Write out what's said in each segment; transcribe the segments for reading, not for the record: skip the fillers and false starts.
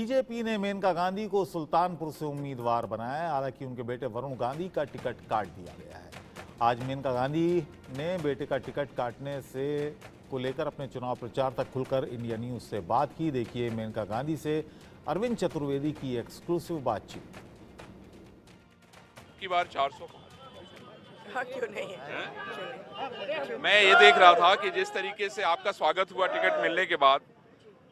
BJP ने मेनका गांधी को सुल्तानपुर से उम्मीदवार बनाया है। हालांकि उनके बेटे वरुण गांधी का टिकट काट दिया गया है। आज मेनका गांधी ने बेटे का टिकट काटने से को लेकर अपने चुनाव प्रचार तक खुलकर इंडिया न्यूज से बात की। देखिए मेनका गांधी से अरविंद चतुर्वेदी की एक्सक्लूसिव बातचीत। की बार 400 हाँ, क्यों नहीं है? मैं ये देख रहा था कि जिस तरीके से आपका स्वागत हुआ टिकट मिलने के बाद,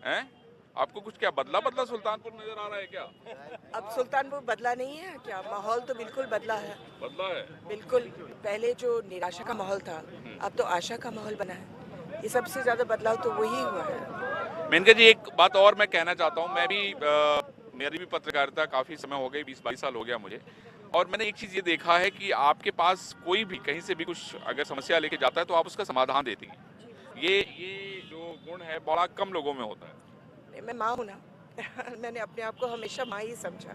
हैं? आपको कुछ क्या बदला सुल्तानपुर नजर आ रहा है क्या? अब सुल्तानपुर बदला नहीं है क्या? माहौल तो बिल्कुल बदला है। बदला है बिल्कुल। पहले जो निराशा का माहौल था, अब तो आशा का माहौल बना है। ये सबसे ज्यादा बदलाव तो वही हुआ है। मेनका जी, एक बात और मैं कहना चाहता हूँ। मैं भी मेरी भी पत्रकारिता काफी समय हो गई, 20-22 साल हो गया मुझे, और मैंने एक चीज ये देखा है कि आपके पास कोई भी कहीं से भी कुछ अगर समस्या लेके जाता है तो आप उसका समाधान देती हैं। ये जो गुण है बड़ा कम लोगों में होता है। मैं माँ हूँ ना मैंने अपने आप को हमेशा माँ ही समझा,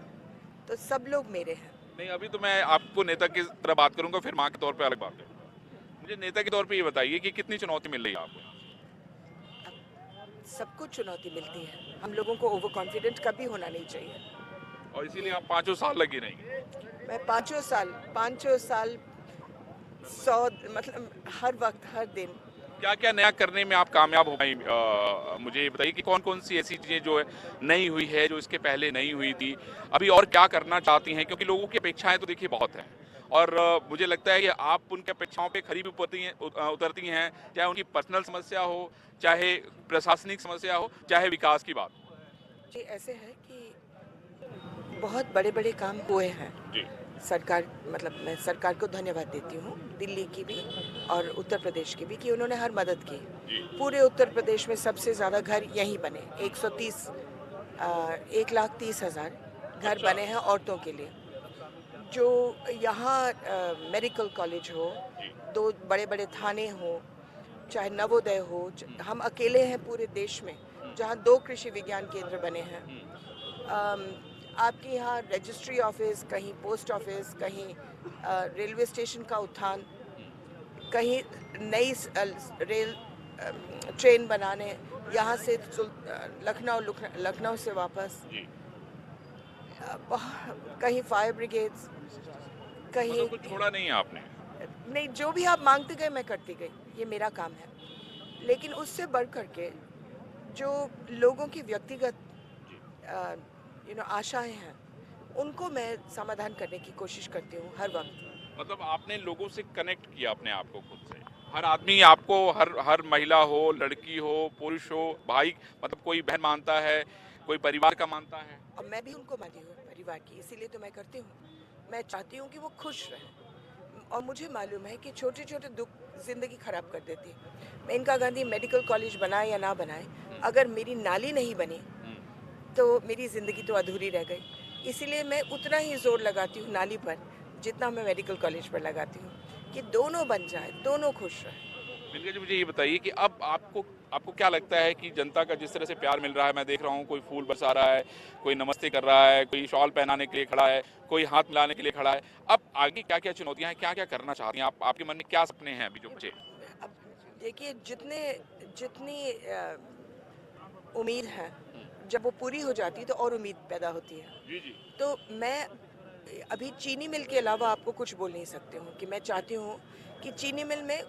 तो सब लोग मेरे हैं। नहीं, अभी तो मैं आपको नेता की तरह बात करूंगा, फिर माँ के तौर पे अलग बात है। मुझे नेता के तौर पे ये बताइए कि कितनी चुनौती मिल रही है आपको? सबको चुनौती मिलती है। हम लोगों को ओवर कॉन्फिडेंट कभी होना नहीं चाहिए, और इसीलिए आप 5 साल लगी रही। मैं पाँचों साल 100 मतलब हर वक्त हर दिन। क्या क्या नया करने में आप कामयाब हो पाई? मुझे बताइए कि कौन कौन सी ऐसी चीजें जो है नई हुई है, जो इसके पहले नहीं हुई थी, अभी और क्या करना चाहती हैं? क्योंकि लोगों की अपेक्षाएं तो देखिए बहुत हैं, और मुझे लगता है कि आप उनकी अपेक्षाओं पे खरी भी उतरती हैं, चाहे उनकी पर्सनल समस्या हो, चाहे प्रशासनिक समस्या हो, चाहे विकास की बात हो। जी, ऐसे है कि बहुत बड़े बड़े काम हुए हैं। जी। सरकार, मतलब मैं सरकार को धन्यवाद देती हूँ, दिल्ली की भी और उत्तर प्रदेश की भी, कि उन्होंने हर मदद की। पूरे उत्तर प्रदेश में सबसे ज़्यादा घर यहीं बने, 1,30,000 घर बने हैं औरतों के लिए। जो यहाँ मेडिकल कॉलेज हो, 2 बड़े बड़े थाने हो, चाहे नवोदय हो, हम अकेले हैं पूरे देश में जहाँ 2 कृषि विज्ञान केंद्र बने हैं। आपके यहाँ रजिस्ट्री ऑफिस, कहीं पोस्ट ऑफिस, कहीं रेलवे स्टेशन का उत्थान, कहीं नई रेल ट्रेन बनाने, यहाँ से लखनऊ से वापस, कहीं फायर ब्रिगेड्स, कहीं कुछ छोड़ा नहीं है आपने? नहीं, जो भी आप मांगते गए मैं करती गई, ये मेरा काम है। लेकिन उससे बढ़ करके जो लोगों की व्यक्तिगत आशाएं हैं, उनको मैं समाधान करने की कोशिश करती हूँ हर वक्त। मतलब आपने लोगों से कनेक्ट किया अपने आप को खुद से। हर आदमी आपको, हर महिला हो, लड़की हो, पुरुष हो, भाई, मतलब कोई बहन मानता है, कोई परिवार का मानता है, और मैं भी उनको मानती हूँ परिवार की, इसीलिए तो मैं करती हूँ। मैं चाहती हूँ कि वो खुश रहें, और मुझे मालूम है कि छोटे छोटे दुख जिंदगी खराब कर देती है। मेनका गांधी मेडिकल कॉलेज बनाए या ना बनाए, अगर मेरी नाली नहीं बनी तो मेरी ज़िंदगी तो अधूरी रह गई। इसीलिए मैं उतना ही जोर लगाती हूँ नाली पर जितना मैं मेडिकल कॉलेज पर लगाती हूँ, कि दोनों बन जाए, दोनों खुश रहें। मेनका जी, मुझे ये बताइए कि अब आपको क्या लगता है कि जनता का जिस तरह से प्यार मिल रहा है, मैं देख रहा हूँ कोई फूल बरसा रहा है, कोई नमस्ते कर रहा है, कोई शॉल पहनाने के लिए खड़ा है, कोई हाथ मिलाने के लिए खड़ा है, अब आगे क्या क्या चुनौतियाँ हैं, क्या क्या करना चाहती हैं आप? आपके मन में क्या सपने हैं अभी जो बचे? अब देखिए, जितनी उम्मीद है, जब वो पूरी हो जाती है तो और उम्मीद पैदा होती है। जी। तो मैं अभी चीनी मिल के अलावा आपको कुछ बोल नहीं सकती हूँ कि मैं चाहती हूँ कि चीनी मिल में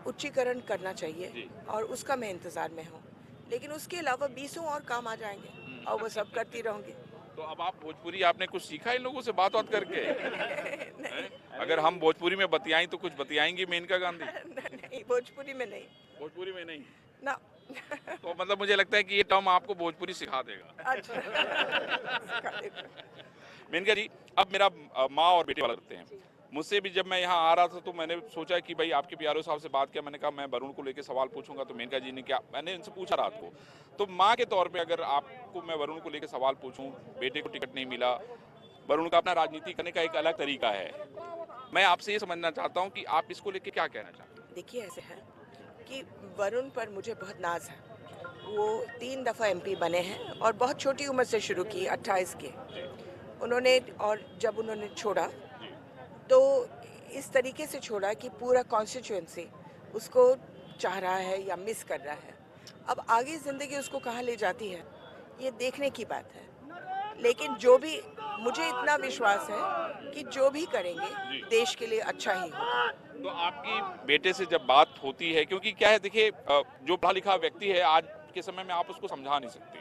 उच्चीकरण करना चाहिए, और उसका मैं इंतज़ार में हूँ। लेकिन उसके अलावा 20 और काम आ जाएंगे और वो सब करती रहूँगी। तो अब आप भोजपुरी, आपने कुछ सीखा इन लोगों से बात करके? अगर हम भोजपुरी में बतियाएं तो कुछ बतियाएंगी मेनका गांधी? नहीं, भोजपुरी में नहीं। भोजपुरी में नहीं ना तो मतलब मुझे लगता है कि ये टर्म आपको भोजपुरी सिखा देगा। अच्छा मेनका जी, अब मेरा माँ और बेटे वाला करते हैं। मुझसे भी जब मैं यहाँ आ रहा था तो मैंने सोचा कि भाई आपके PRO साहब से बात किया, मैंने कहा मैं वरुण को लेकर सवाल पूछूंगा, तो मेनका जी ने क्या, मैंने इनसे पूछा रात को, तो माँ के तौर पे अगर आपको मैं वरुण को लेकर सवाल पूछूं, बेटे को टिकट नहीं मिला, वरुण का अपना राजनीति करने का एक अलग तरीका है, मैं आपसे ये समझना चाहता हूँ कि आप इसको लेकर क्या कहना चाहते हैं? देखिए, ऐसे है कि वरुण पर मुझे बहुत नाज है। वो 3 दफ़ा MP बने हैं और बहुत छोटी उम्र से शुरू की, 28 की उन्होंने, और जब उन्होंने छोड़ा तो इस तरीके से छोड़ा कि पूरा कॉन्स्टिट्यूएंसी उसको चाह रहा है या मिस कर रहा है। अब आगे ज़िंदगी उसको कहाँ ले जाती है ये देखने की बात है, लेकिन जो भी मुझे इतना विश्वास है कि जो भी करेंगे देश के लिए अच्छा ही होगा। तो आपकी बेटे से जब बात होती है, क्योंकि क्या है देखिए, जो पढ़ा लिखा व्यक्ति है आज के समय में आप उसको समझा नहीं सकते,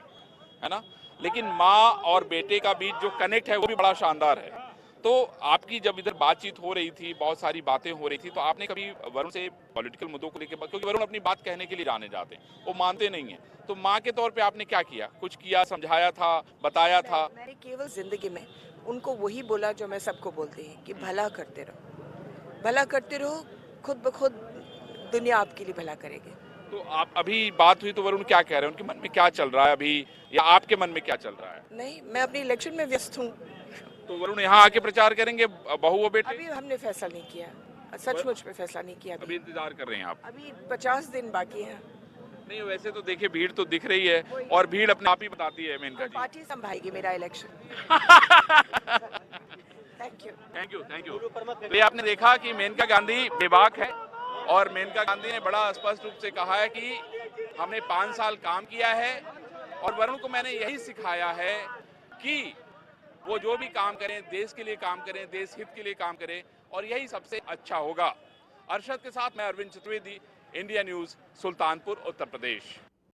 है ना, लेकिन माँ और बेटे का बीच जो कनेक्ट है वो भी बड़ा शानदार है। तो आपकी जब इधर बातचीत हो रही थी, बहुत सारी बातें हो रही थी, तो आपने कभी वरुण से पॉलिटिकल मुद्दों को लेकर, क्योंकि वरुण अपनी बात कहने के लिए जाने जाते हैं, वो मानते नहीं है, तो माँ के तौर पे आपने क्या किया, कुछ किया, समझाया था, बताया था? मैंने केवल जिंदगी में उनको वही बोला जो मैं सबको बोलती हूँ कि भला करते रहो, खुद ब खुद दुनिया आपके लिए भला करेगी। तो आप अभी बात हुई तो वरुण क्या कह रहे हैं, उनके मन में क्या चल रहा है अभी, या आपके मन में क्या चल रहा है? नहीं, मैं अपनी इलेक्शन में व्यस्त हूँ। तो वरुण यहाँ आके प्रचार करेंगे, बहू व बेटे? अभी हमने फैसला नहीं किया, सचमुच में फैसला नहीं किया। अभी इंतजार कर रहे हैं आप? अभी 50 दिन बाकी है। नहीं, वैसे तो देखिए भीड़ तो दिख रही है, और भीड़ अपने आप ही बताती है मेनका जी। पार्टी संभालेगी मेरा election. Thank you. Thank you. तो ये आपने देखा कि मेनका गांधी बेबाक है, और मेनका गांधी ने बड़ा स्पष्ट रूप से कहा है कि हमने 5 साल काम किया है, और वरुण को मैंने यही सिखाया है कि वो जो भी काम करें देश के लिए काम करें, देश हित के लिए काम करें, और यही सबसे अच्छा होगा। अरशद के साथ मैं अरविंद चतुर्वेदी, इंडिया न्यूज, सुल्तानपुर, उत्तर प्रदेश।